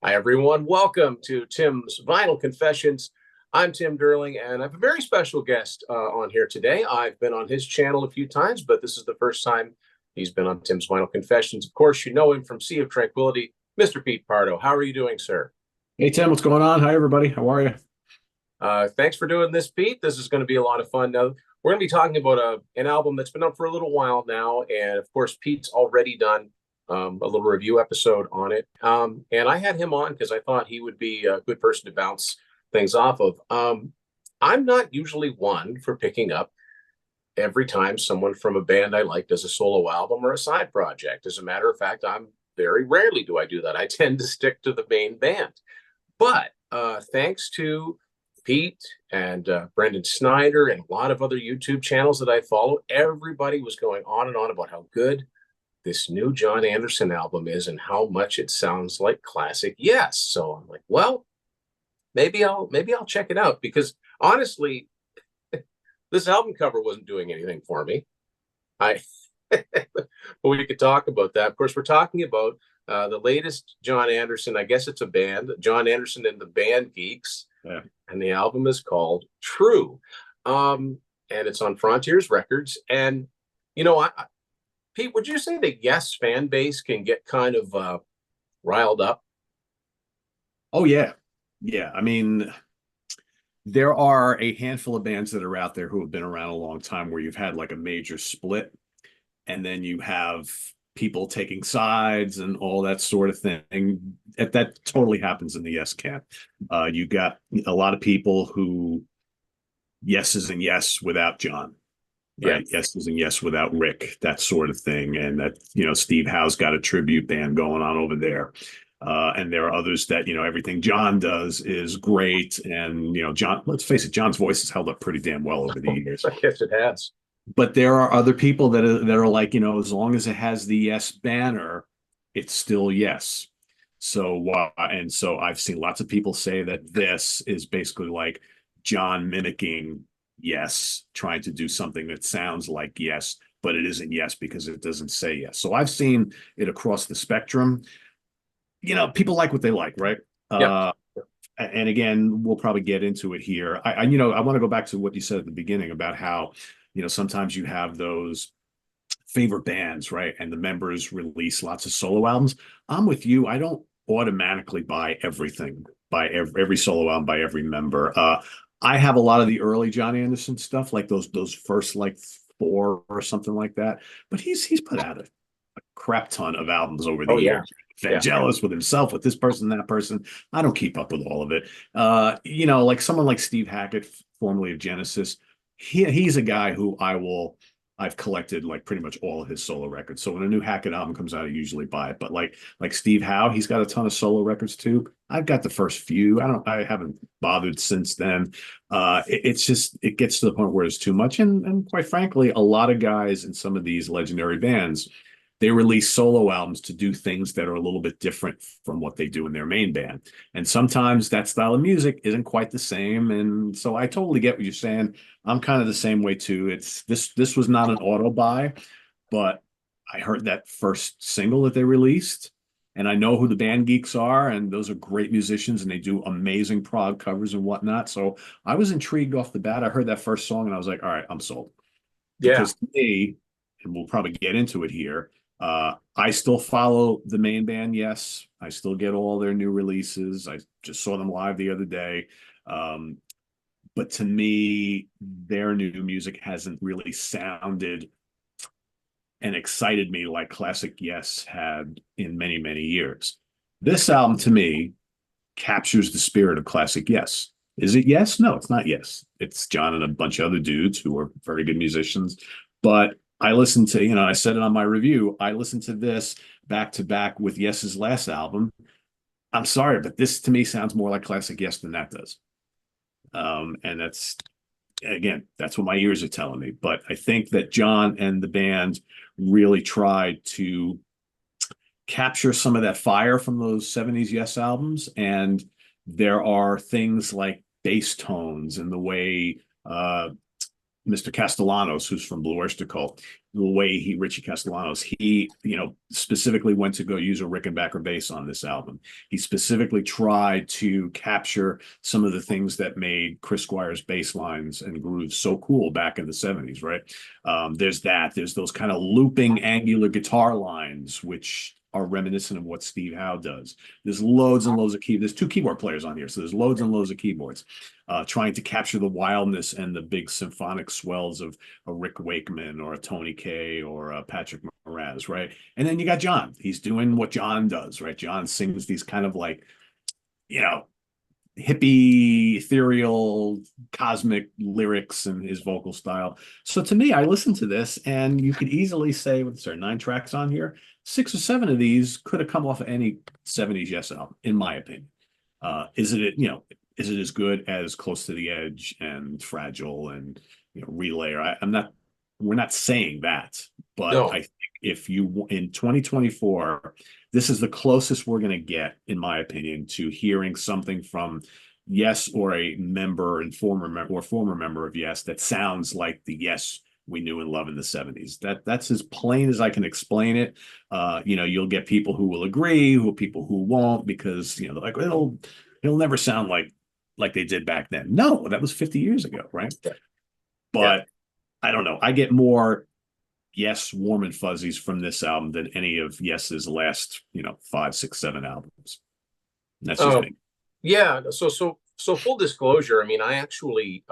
Hi, everyone. Welcome to Tim's Vinyl Confessions. I'm Tim Derling, and I have a very special guest on here today. I've been on his channel a few times, but this is the first time he's been on Tim's Vinyl Confessions. Of course, you know him from Sea of Tranquility, Mr. Pete Pardo. How are you doing, sir? Hey Tim, what's going on? Hi everybody. How are you? Thanks for doing this, Pete. This is going to be a lot of fun. Now, we're going to be talking about an album that's been up for a little while now, and of course, Pete's already done a little review episode on it. And I had him on because I thought he would be a good person to bounce things off of. I'm not usually one for picking up every time someone from a band I like does a solo album or a side project. As a matter of fact, I'm very rarely do I do that. I tend to stick to the main band. But thanks to Pete and Brendan Snyder and a lot of other YouTube channels that I follow, everybody was going on and on about how good this new John Anderson album is and how much it sounds like classic Yes. So I'm like, well, maybe I'll check it out because honestly, this album cover wasn't doing anything for me. I but we could talk about that. Of course, we're talking about the latest John Anderson. I guess it's a band, John Anderson and the Band Geeks, Yeah. and the album is called True, and it's on Frontiers Records. And you know, Pete, would you say the Yes fan base can get kind of riled up? Oh yeah. Yeah. I mean, there are a handful of bands that are out there who have been around a long time where you've had like a major split, and then you have people taking sides and all that sort of thing. That totally happens in the Yes camp. You got a lot of people who Yes isn't Yes without John. Yeah, Right. Yes isn't Yes without Rick, that sort of thing. And that, Steve Howe's got a tribute band going on over there. And there are others that, everything John does is great. And, John, let's face it, John's voice has held up pretty damn well over the years. I guess it has. But there are other people that are like, as long as it has the Yes banner, it's still Yes. So I've seen lots of people say that this is basically like John mimicking Yes, trying to do something that sounds like Yes, but it isn't Yes because it doesn't say Yes. So I've seen it across the spectrum. People like what they like, right? Yep. And again, we'll probably get into it here. I want to go back to what you said at the beginning about how, sometimes you have those favorite bands, right? And the members release lots of solo albums. I'm with you. I don't automatically buy everything by every solo album by every member. I have a lot of the early John Anderson stuff, like those first like four or something like that. But he's put out a crap ton of albums over the Oh yeah. years. Yeah. Vangelis with himself, with this person, that person. I don't keep up with all of it. Like someone like Steve Hackett, formerly of Genesis, he's a guy who I've collected like pretty much all of his solo records. So when a new Hackett album comes out, I usually buy it. But like Steve Howe, he's got a ton of solo records too. I've got the first few. I haven't bothered since then. It's just it gets to the point where it's too much. And quite frankly, a lot of guys in some of these legendary bands, they release solo albums to do things that are a little bit different from what they do in their main band. And sometimes that style of music isn't quite the same. And so I totally get what you're saying. I'm kind of the same way too. It's this was not an auto buy, but I heard that first single that they released, and I know who the band Geeks are, and those are great musicians, and they do amazing prog covers and whatnot. So I was intrigued off the bat. I heard that first song, and I was like, all right, I'm sold. Yeah. Because to me, and we'll probably get into it here, I still follow the main band. Yes, I still get all their new releases. I just saw them live the other day. Um, but to me, their new music hasn't really sounded and excited me like classic Yes had in many, many years. This album to me captures the spirit of classic Yes. Is it Yes? No, it's not Yes. It's John and a bunch of other dudes who are very good musicians. But I listened to, I said it on my review, I listened to this back to back with Yes's last album. I'm sorry, but this to me sounds more like classic Yes than that does. And that's again, that's what my ears are telling me. But I think that John and the band really tried to capture some of that fire from those 70s Yes albums. And there are things like bass tones and the way Mr. Castellanos, who's from Blue Oyster Cult, the way Richie Castellanos, he, specifically went to go use a Rickenbacker bass on this album. He specifically tried to capture some of the things that made Chris Squire's bass lines and grooves so cool back in the 70s, right? There's those kind of looping angular guitar lines, which are reminiscent of what Steve Howe does. There's loads and loads of there's two keyboard players on here, so there's loads and loads of keyboards, trying to capture the wildness and the big symphonic swells of a Rick Wakeman or a Tony Kaye or a Patrick Moraz, right? And then you got John. He's doing what John does, right? John sings these kind of like, hippie, ethereal, cosmic lyrics and his vocal style. So to me, I listened to this, and you could easily say, with 9 tracks on here, 6 or 7 of these could have come off of any 70s Yes album, in my opinion. Is it as good as Close to the Edge and Fragile and Relay? We're not saying that, but No. I think if you in 2024, this is the closest we're going to get, in my opinion, to hearing something from Yes or a member and former member of Yes that sounds like the Yes we knew and loved in the 70s. That's as plain as I can explain it. You'll get people who will agree, people who won't, because like it'll never sound like they did back then. No, that was 50 years ago, right? Yeah. But I don't know. I get more Yes warm and fuzzies from this album than any of Yes's last 5, 6, 7 albums. And that's just me. Yeah. So full disclosure, I mean, I actually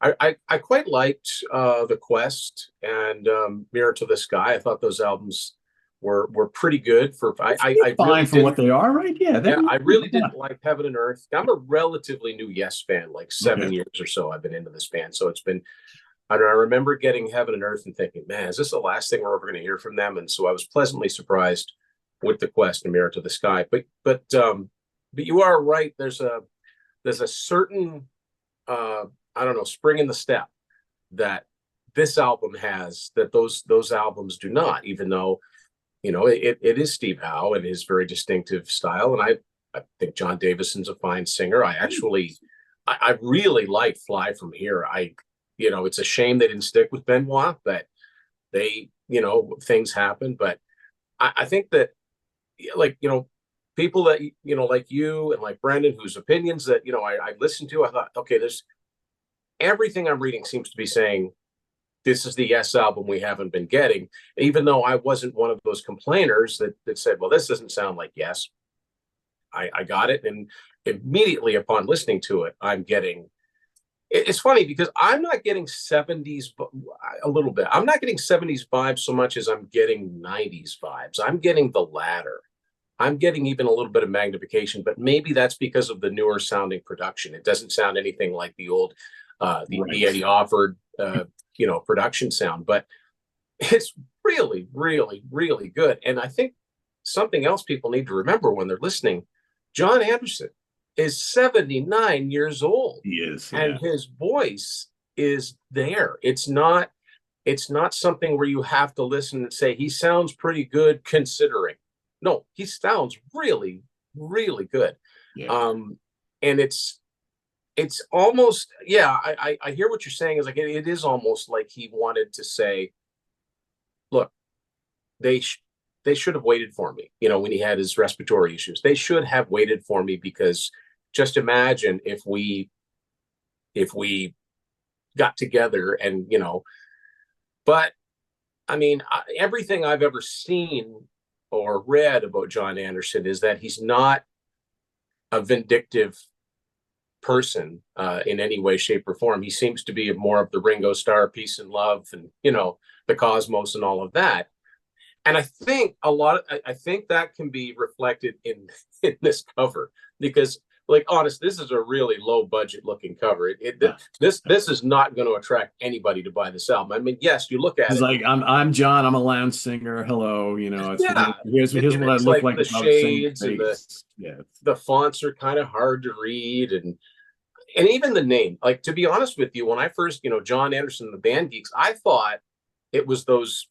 I quite liked The Quest and Mirror to the Sky. I thought those albums were pretty good for I fine really for what they are, right? Yeah. I really didn't like Heaven and Earth. I'm a relatively new Yes fan, like 7 years or so I've been into this band. So it's been, I remember getting Heaven and Earth and thinking, man, is this the last thing we're ever going to hear from them? And so I was pleasantly surprised with The Quest and Mirror to the Sky. But you are right. There's a certain I don't know, spring in the step that this album has that those albums do not, even though it is Steve Howe and his very distinctive style. And I think John Davison's a fine singer. I really like Fly From Here. It's a shame they didn't stick with Benoit, but things happen. But I think that, people that, like you and like Brendan, whose opinions that, I listened to, I thought, okay, there's everything I'm reading seems to be saying this is the Yes album we haven't been getting, even though I wasn't one of those complainers that said, well, this doesn't sound like Yes. I got it. And immediately upon listening to it, I'm getting, it's funny because I'm not getting 70s a little bit. I'm not getting 70s vibes so much as I'm getting 90s vibes. I'm getting the latter. I'm getting even a little bit of magnification, but maybe that's because of the newer sounding production. It doesn't sound anything like the old, the Eddie Offord, production sound, but it's really, really, really good. And I think something else people need to remember when they're listening, John Anderson is 79 years old. He is, and his voice is there. It's not something where you have to listen and say he sounds pretty good considering. No, he sounds really, really good. Yeah. And it's almost, I hear what you're saying. Is like it is almost like he wanted to say, look, they should have waited for me, when he had his respiratory issues. They should have waited for me, because just imagine if we got together and, but I mean, everything I've ever seen or read about John Anderson is that he's not a vindictive person in any way, shape, or form. He seems to be more of the Ringo Starr, peace and love, and the cosmos and all of that. And I think I think that can be reflected in this cover, because, like, honest, this is a really low budget looking cover. This is not going to attract anybody to buy this album. I mean, yes, you look at It's it. like I'm John. I'm a lounge singer. Hello, here's what I look like. The shades and the fonts are kind of hard to read, and even the name. Like, to be honest with you, when I first, John Anderson, the band Geeks, I thought it was those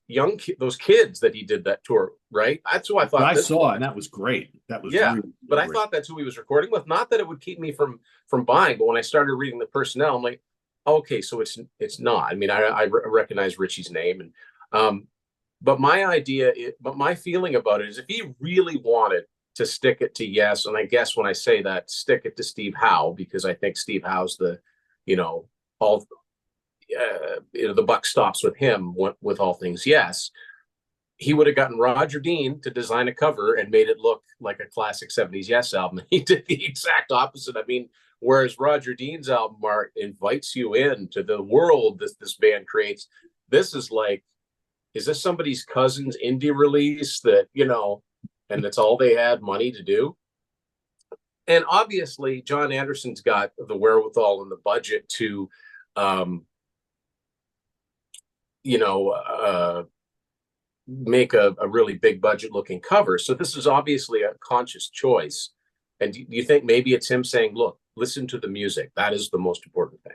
kids that he did that tour, right? That's who I thought. I saw, and that was great. That was really, really but great. I thought that's who he was recording with. Not that it would keep me from buying, but when I started reading the personnel, I'm like, Okay, so it's not. I mean, I recognize Richie's name, and but my feeling about it is, if he really wanted to stick it to Yes, and I guess when I say that, stick it to Steve Howe, because I think Steve Howe's the, you know, all the buck stops with him with all things Yes. He would have gotten Roger Dean to design a cover and made it look like a classic 70s Yes album. He did the exact opposite. I mean, whereas Roger Dean's album art invites you into the world this band creates, this is like, is this somebody's cousin's indie release that, and that's all they had money to do? And obviously, John Anderson's got the wherewithal and the budget to, um, you know, make a really big budget looking cover. So this is obviously a conscious choice. And do you think maybe it's him saying, look, listen to the music? That is the most important thing.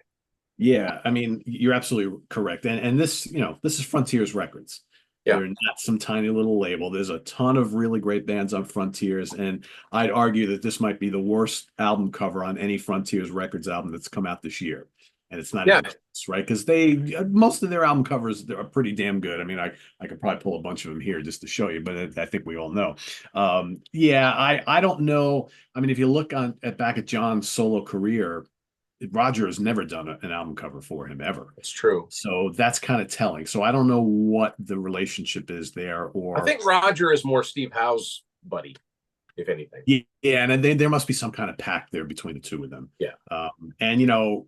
Yeah, I mean, you're absolutely correct. And this, this is Frontiers Records. Yeah. They're not some tiny little label. There's a ton of really great bands on Frontiers, and I'd argue that this might be the worst album cover on any Frontiers Records album that's come out this year. And it's not Yeah. even close, right? Because most of their album covers are pretty damn good. I mean, I could probably pull a bunch of them here just to show you, but I think we all know. Yeah, I don't know. I mean, if you look back at John's solo career, Roger has never done an album cover for him ever. It's true. So that's kind of telling. So I don't know what the relationship is there, I think Roger is more Steve Howe's buddy, if anything. Yeah, and there must be some kind of pact there between the two of them. Yeah. And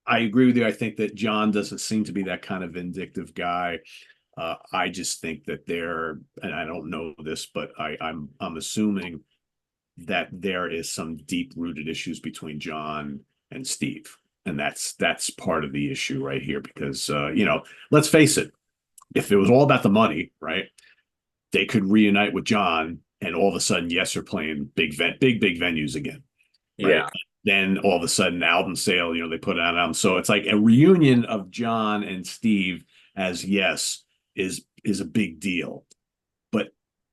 I agree with you. I think that John doesn't seem to be that kind of vindictive guy. I just think that and I don't know this, but I'm assuming that there is some deep-rooted issues between John and Steve. And that's part of the issue right here, because let's face it, if it was all about the money, right, they could reunite with John, and all of a sudden, Yes are playing big venues again. Right? Yeah. Then all of a sudden, album sale, they put out an album. So it's like a reunion of John and Steve as Yes is a big deal. But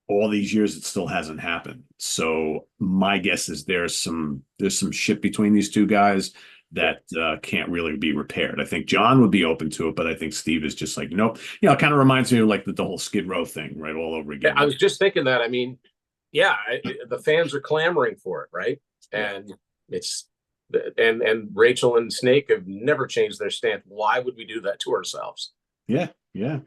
all these years, it still hasn't happened. So my guess is there's some shit between these two guys that can't really be repaired. I think John would be open to it, but I think Steve is just like, nope. It kind of reminds me of like the whole Skid Row thing, right? All over again. I was just thinking that. I mean, yeah, the fans are clamoring for it, right? And it's and Rachel and Snake have never changed their stance. Why would we do that to ourselves? Yeah. I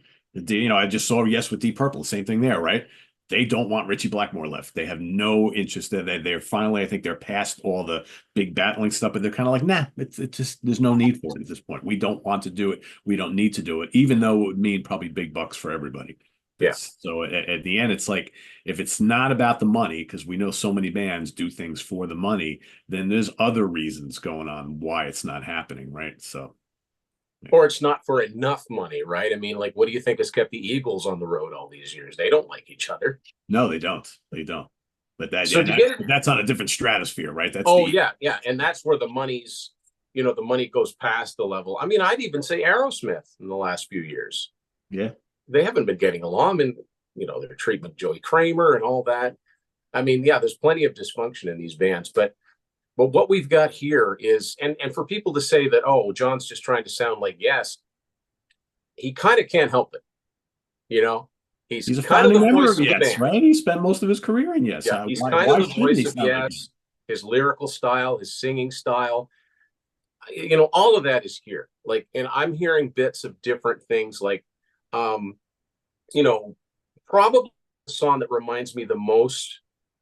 just saw Yes with Deep Purple, same thing there, right? They don't want Richie Blackmore left. They have no interest. They're finally, I think they're past all the big battling stuff, but they're kind of like, nah, it's just, there's no need for it at this point. We don't want to do it. We don't need to do it, even though it would mean probably big bucks for everybody. Yeah. So at the end, it's like, if it's not about the money, because we know so many bands do things for the money, then there's other reasons going on why it's not happening, right? So. Or it's not for enough money, right? I mean, like, what do you think has kept the Eagles on the road all these years? They don't like each other. No, they don't. They don't. But that's on a different stratosphere, right? That's yeah. And that's where the money goes past the level. I mean, I'd even say Aerosmith in the last few years. Yeah. They haven't been getting along, and their treatment of Joey Kramer and all that. I mean, yeah, there's plenty of dysfunction in these bands, but what we've got here is, and for people to say that, oh, John's just trying to sound like Yes, he kind of can't help it. He's a kind of the member voice of Yes, right? He spent most of his career in Yes. Yeah, he's kind of the voice of Yes. His lyrical style, his singing style, all of that is here. Like, and I'm hearing bits of different things, like, probably the song that reminds me the most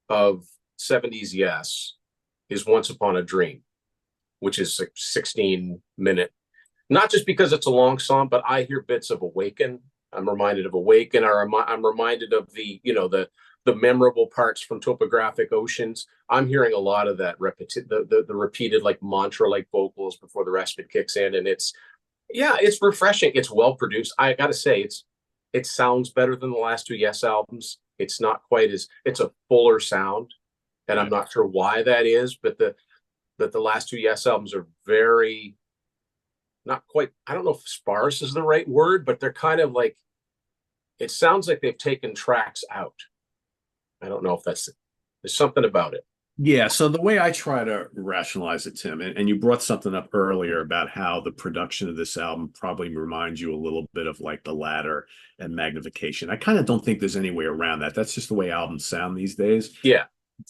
of 70s Yes is Once Upon a Dream, which is a 16-minute, not just because it's a long song, but I hear bits of Awaken. I'm reminded of Awaken, or I'm reminded of the memorable parts from Topographic Oceans. I'm hearing a lot of that the repeated, like, mantra-like vocals before the rest of it kicks in. And it's refreshing. It's well produced. I got to say, it sounds better than the last two Yes albums. It's not quite it's a fuller sound. And I'm not sure why that is, but the last two Yes albums are very, not quite, I don't know if sparse is the right word, but they're kind of like, it sounds like they've taken tracks out. I don't know if there's something about it. Yeah, so the way I try to rationalize it, Tim, and you brought something up earlier about how the production of this album probably reminds you a little bit of like The Ladder and Magnification. I kind of don't think there's any way around that. That's just the way albums sound these days. Yeah,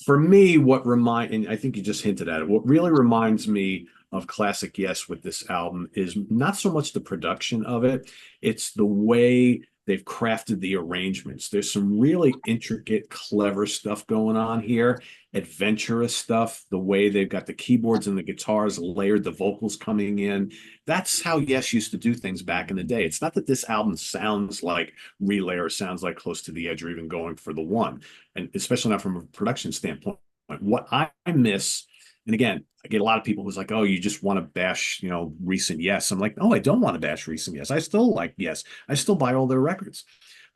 For me, and I think you just hinted at it, what really reminds me of classic Yes with this album is not so much the production of it, it's the way they've crafted the arrangements. There's some really intricate, clever stuff going on here, adventurous stuff, the way they've got the keyboards and the guitars layered, the vocals coming in. That's how Yes used to do things back in the day. It's not that this album sounds like Relay or sounds like Close to the Edge or even Going for the One, and especially not from a production standpoint. What I miss, and again, I get a lot of people who's like, "Oh, you just want to bash, recent Yes." I'm like, "No, I don't want to bash recent Yes. I still like Yes. I still buy all their records."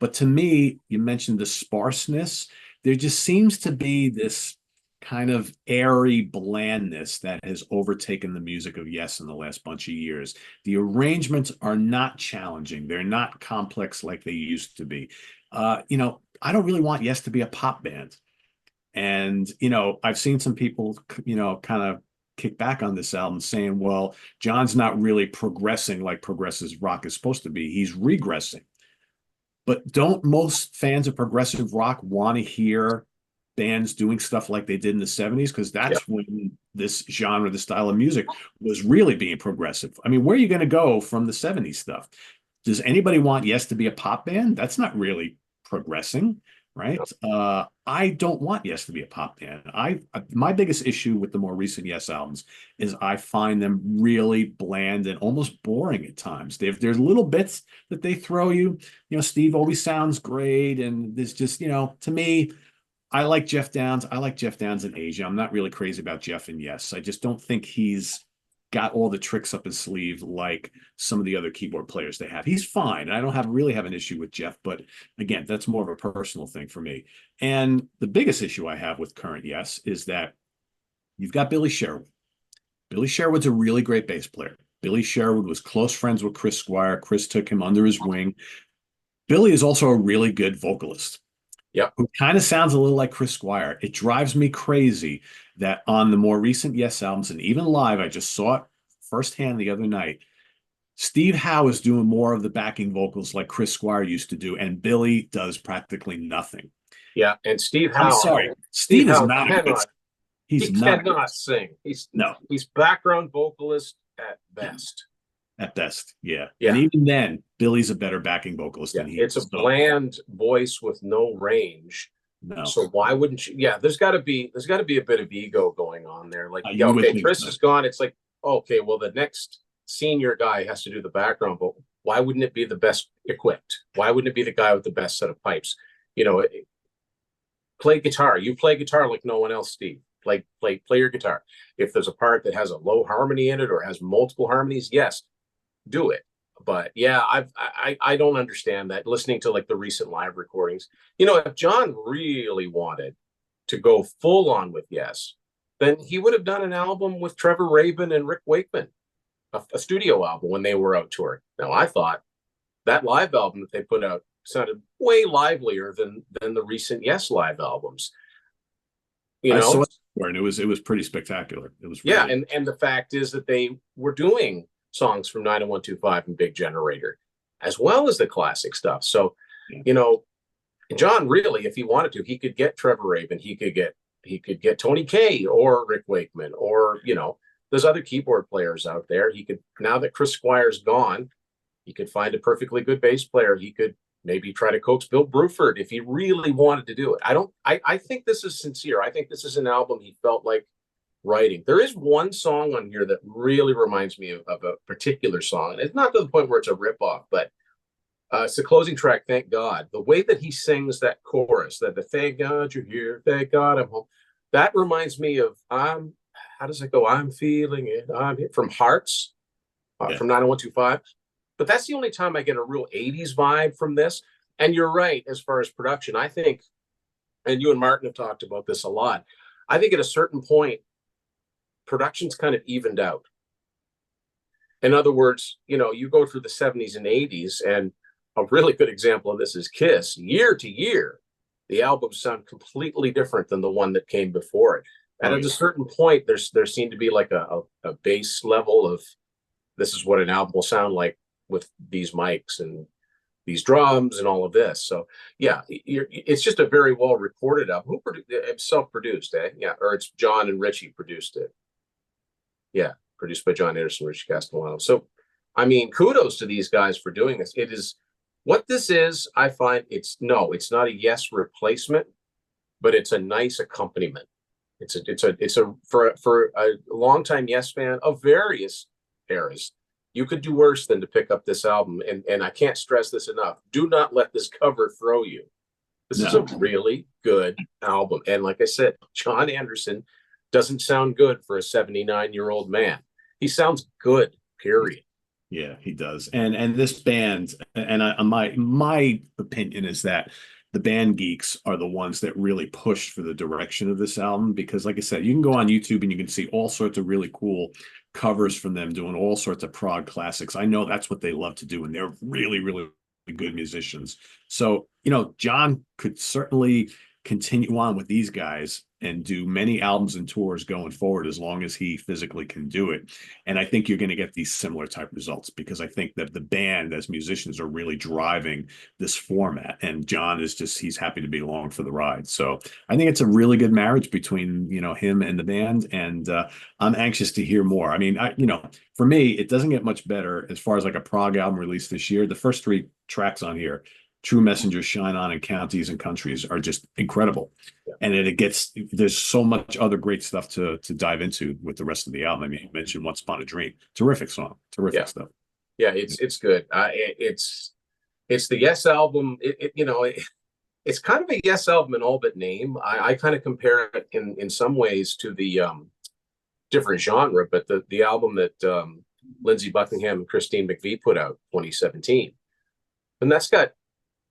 But to me, you mentioned the sparseness. There just seems to be this kind of airy blandness that has overtaken the music of Yes in the last bunch of years. The arrangements are not challenging. They're not complex like they used to be. I don't really want Yes to be a pop band. And, I've seen some people, kind of kick back on this album saying, well, John's not really progressing like progressive rock is supposed to be. He's regressing. But don't most fans of progressive rock want to hear bands doing stuff like they did in the 70s? Because yeah. that's when this genre, this style of music was really being progressive. I mean, where are you going to go from the 70s stuff? Does anybody want Yes to be a pop band? That's not really progressing, right? I don't want Yes to be a pop band. My biggest issue with the more recent Yes albums is I find them really bland and almost boring at times. There's little bits that they throw you. Steve always sounds great, and there's just, to me, I like Jeff Downs. I like Jeff Downs in Asia. I'm not really crazy about Jeff and Yes. I just don't think he's got all the tricks up his sleeve like some of the other keyboard players they have. He's fine. I don't really have an issue with Jeff, but again, that's more of a personal thing for me. And the biggest issue I have with current Yes is that you've got Billy Sherwood. Billy Sherwood's a really great bass player. Billy Sherwood was close friends with Chris Squire. Chris took him under his wing. Billy is also a really good vocalist Yep. who kind of sounds a little like Chris Squire. It drives me crazy that on the more recent Yes albums and even live, I just saw it firsthand the other night. Steve Howe is doing more of the backing vocals like Chris Squire used to do, and Billy does practically nothing. Yeah, and I'm sorry, Steve Steve is Howe not a good. cannot, he He's not a good. cannot sing. He's No, he's background vocalist at best. at best, yeah. And Yeah, even then, Billy's a better backing vocalist yeah. than he It's a is. So bland voice with no range. no, So why wouldn't you? Yeah, there's got to be a bit of ego going on there. Like, yeah, you would okay, think Chris so. is gone. It's like, okay, well, the next senior guy has to do the background vocal. Why wouldn't it be the best equipped? Why wouldn't it be the guy with the best set of pipes? You know, play guitar. You play guitar like no one else, Steve. Play your guitar. If there's a part that has a low harmony in it or has multiple harmonies, yes, do it. But yeah, I don't understand that. Listening to like the recent live recordings, if John really wanted to go full on with Yes, then he would have done an album with Trevor Rabin and Rick Wakeman, a studio album when they were out touring. Now I thought that live album that they put out sounded way livelier than the recent Yes live albums. You I know, saw it, and it was pretty spectacular. It was yeah, really. and the fact is that they were doing songs from 90125 and Big Generator, as well as the classic stuff. So, Yeah. you know, John really, if he wanted to, he could get Trevor Rabin, he could get Tony Kaye or Rick Wakeman, or there's other keyboard players out there. He could, now that Chris Squire's gone, he could find a perfectly good bass player. He could maybe try to coax Bill Bruford if he really wanted to do it. I think this is sincere. I think this is an album he felt like writing. There is one song on here that really reminds me of a particular song. And it's not to the point where it's a ripoff, but it's the closing track, Thank God. The way that he sings that chorus, that the thank God you're here, thank God I'm home, that reminds me of how does it go? I'm feeling it. I'm here, from Hearts, Yeah. from 90125. But that's the only time I get a real 80s vibe from this. And you're right, as far as production, I think, and you and Martin have talked about this a lot, I think at a certain point, production's kind of evened out. In other words, you go through the 70s and 80s, and a really good example of this is Kiss. Year to year, the albums sound completely different than the one that came before it. And Oh at a yeah. certain point, there seemed to be like a base level of this is what an album will sound like with these mics and these drums and all of this. So yeah, it's just a very well recorded album. Who produced it? Self-produced, eh? Yeah, or it's John and Richie produced it. Yeah, produced by John Anderson, Richie Castellano. So, I mean, kudos to these guys for doing this. It is what this is. I find it's not a Yes replacement, but it's a nice accompaniment. It's a for a longtime Yes fan of various eras. You could do worse than to pick up this album, and I can't stress this enough. Do not let this cover throw you. This is a No. really good album, and like I said, John Anderson doesn't sound good for a 79-year-old man. He sounds good. Period. Yeah, he does. And this band, and my opinion is that the band Geeks are the ones that really pushed for the direction of this album because, like I said, you can go on YouTube and you can see all sorts of really cool covers from them doing all sorts of prog classics. I know that's what they love to do, and they're really, really good musicians. So, John could certainly continue on with these guys and do many albums and tours going forward as long as he physically can do it. And I think you're going to get these similar type results because I think that the band as musicians are really driving this format. And John is he's happy to be along for the ride. So I think it's a really good marriage between, him and the band. And I'm anxious to hear more. I mean, for me, it doesn't get much better as far as like a prog album released this year. The first three tracks on here, True Messenger, Shine On, and Counties and Countries are just incredible. And there's so much other great stuff to dive into with the rest of the album. I mean, you mentioned Once Upon a Dream. Terrific song. Terrific Yeah, stuff. yeah, it's good. It's the Yes album. It's kind of a Yes album in all but name. I kind of compare it in some ways to the different genre, but the album that Lindsey Buckingham and Christine McVie put out 2017, and that's got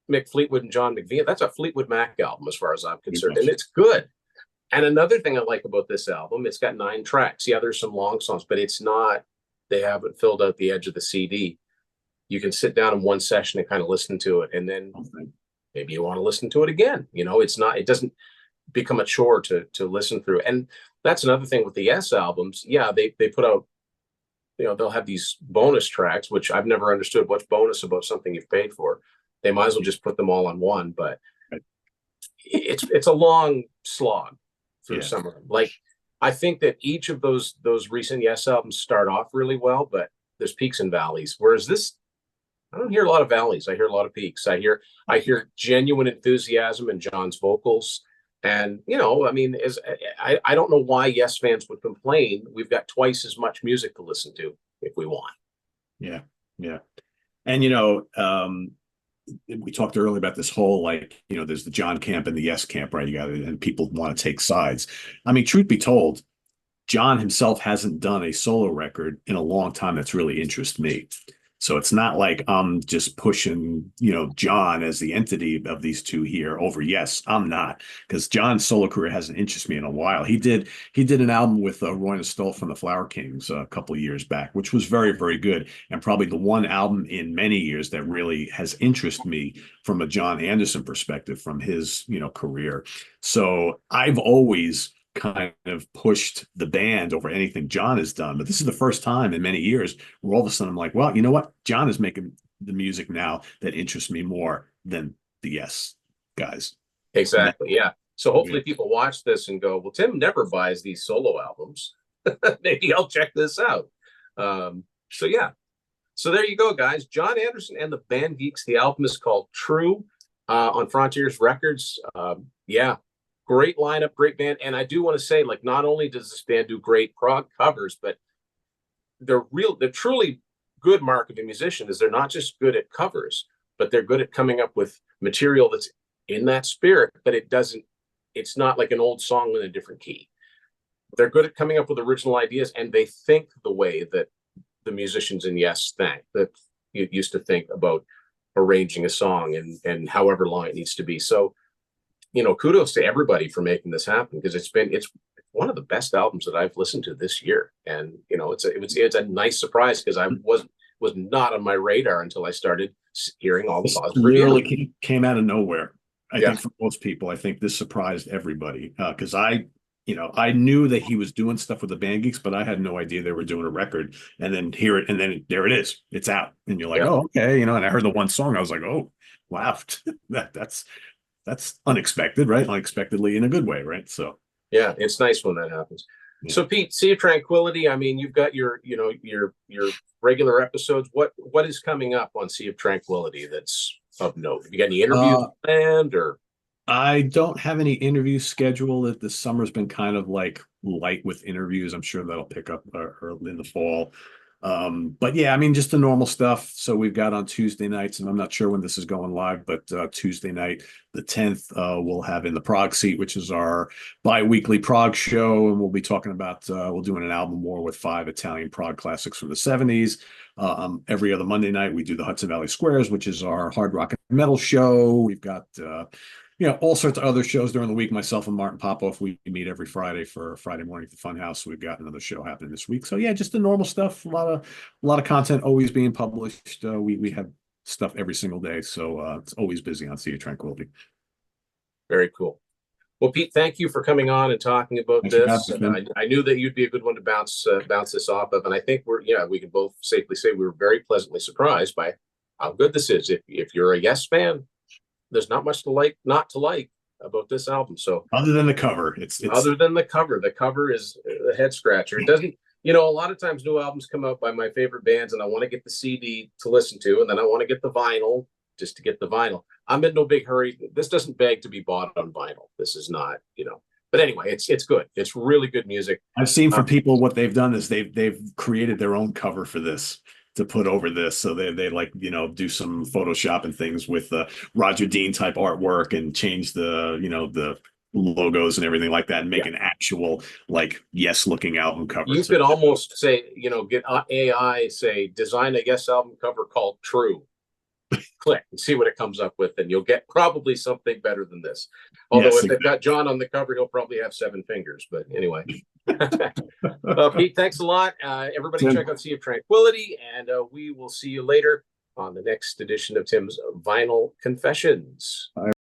Mick Fleetwood and John McVie. That's a Fleetwood Mac album as far as I'm concerned, and it's good. And another thing I like about this album, it's got 9 tracks. Yeah, there's some long songs, but it's not. They haven't filled out the edge of the CD. You can sit down in one session and kind of listen to it, and then maybe you want to listen to it again. It's not. It doesn't become a chore to listen through. And that's another thing with the Yes albums. Yeah, they put out. They'll have these bonus tracks, which I've never understood. What's bonus about something you've paid for? They might as well just put them all on one, but it's a long slog through some of them. Like I think that each of those recent Yes albums start off really well, but there's peaks and valleys. Whereas this, I don't hear a lot of valleys. I hear a lot of peaks. I hear genuine enthusiasm in John's vocals. And I mean, I don't know why Yes fans would complain. We've got twice as much music to listen to if we want. Yeah, yeah. And we talked earlier about this whole there's the John camp and the Yes camp, right? You got it, and people want to take sides. I mean, truth be told, John himself hasn't done a solo record in a long time that's really interested me. So it's not like I'm just pushing, John as the entity of these two here over Yes. I'm not, because John's solo career hasn't interested me in a while. He did an album with Roy Stoll from the Flower Kings a couple of years back, which was very, very good, and probably the one album in many years that really has interested me from a John Anderson perspective from his, career. So I've always kind of pushed the band over anything John has done. But this is the first time in many years where all of a sudden I'm like, well, you know what? John is making the music now that interests me more than the Yes guys. Exactly. Yeah. So hopefully people watch this and go, well, Tim never buys these solo albums. Maybe I'll check this out. So yeah. So there you go, guys. John Anderson and the band Geeks. The album is called True on Frontiers Records. Yeah. Great lineup, great band. And I do want to say, not only does this band do great prog covers, but the truly good mark of a musician is they're not just good at covers, but they're good at coming up with material that's in that spirit, but it's not like an old song in a different key. They're good at coming up with original ideas, and they think the way that the musicians in Yes think, that you used to think about arranging a song and however long it needs to be. So, kudos to everybody for making this happen, because it's one of the best albums that I've listened to this year, and it's a nice surprise because I was not on my radar until I started hearing all the positive literally reviews. came out of nowhere. I think for most people, I think this surprised everybody because I I knew that he was doing stuff with the band Geeks, but I had no idea they were doing a record. And then hear it, and then there it is. It's out. And you're like, Yeah, oh, okay, and I heard the one song, I was like, oh, wow, that's unexpected, right? Unexpectedly in a good way, right? So yeah, it's nice when that happens. yeah. So Pete, Sea of Tranquility. I mean, you've got your regular episodes. What is coming up on Sea of Tranquility that's of note? Have you got any interviews Uh, planned or? I don't have any interviews scheduled. That the summer's been kind of like light with interviews. I'm sure that'll pick up early in the fall. But yeah, I mean, just the normal stuff. So we've got on Tuesday nights, and I'm not sure when this is going live, but Tuesday night, the 10th, we'll have in the Prague Seat, which is our bi-weekly Prague show, and we'll be talking about we'll doing an album war with 5 Italian Prague classics from the 70s. Every other Monday night, we do the Hudson Valley Squares, which is our hard rock and metal show. We've got all sorts of other shows during the week. Myself and Martin Popoff, we meet every Friday for Friday morning at the Funhouse. We've got another show happening this week. So yeah, just the normal stuff. A lot of content always being published. We have stuff every single day, so it's always busy on Sea of Tranquility. Very cool. Well, Pete, thank you for coming on and talking about Thanks for having this. me, Finn. I knew that you'd be a good one to bounce this off of, and I think we can both safely say we were very pleasantly surprised by how good this is. If you're a Yes fan, there's not much not to like about this album. So Other than the cover, it's other than the cover is a head scratcher. It doesn't, a lot of times new albums come out by my favorite bands, and I want to get the CD to listen to, and then I want to get the vinyl just to get the vinyl. I'm in no big hurry. This doesn't beg to be bought on vinyl. This is not. But anyway, it's good. It's really good music. I've seen from people what they've done is they've created their own cover for this to put over this. So they like, do some Photoshop and things with Roger Dean type artwork and change the logos and everything like that and make Yeah. an actual like Yes looking album cover. You So could almost say, get AI, say, design a Yes album cover called True. Click and see what it comes up with, and you'll get probably something better than this. Although yes, if they've got John on the cover, he'll probably have 7 fingers. But anyway, Pete, thanks a lot. Everybody, check out Sea of Tranquility, and we will see you later on the next edition of Tim's Vinyl Confessions.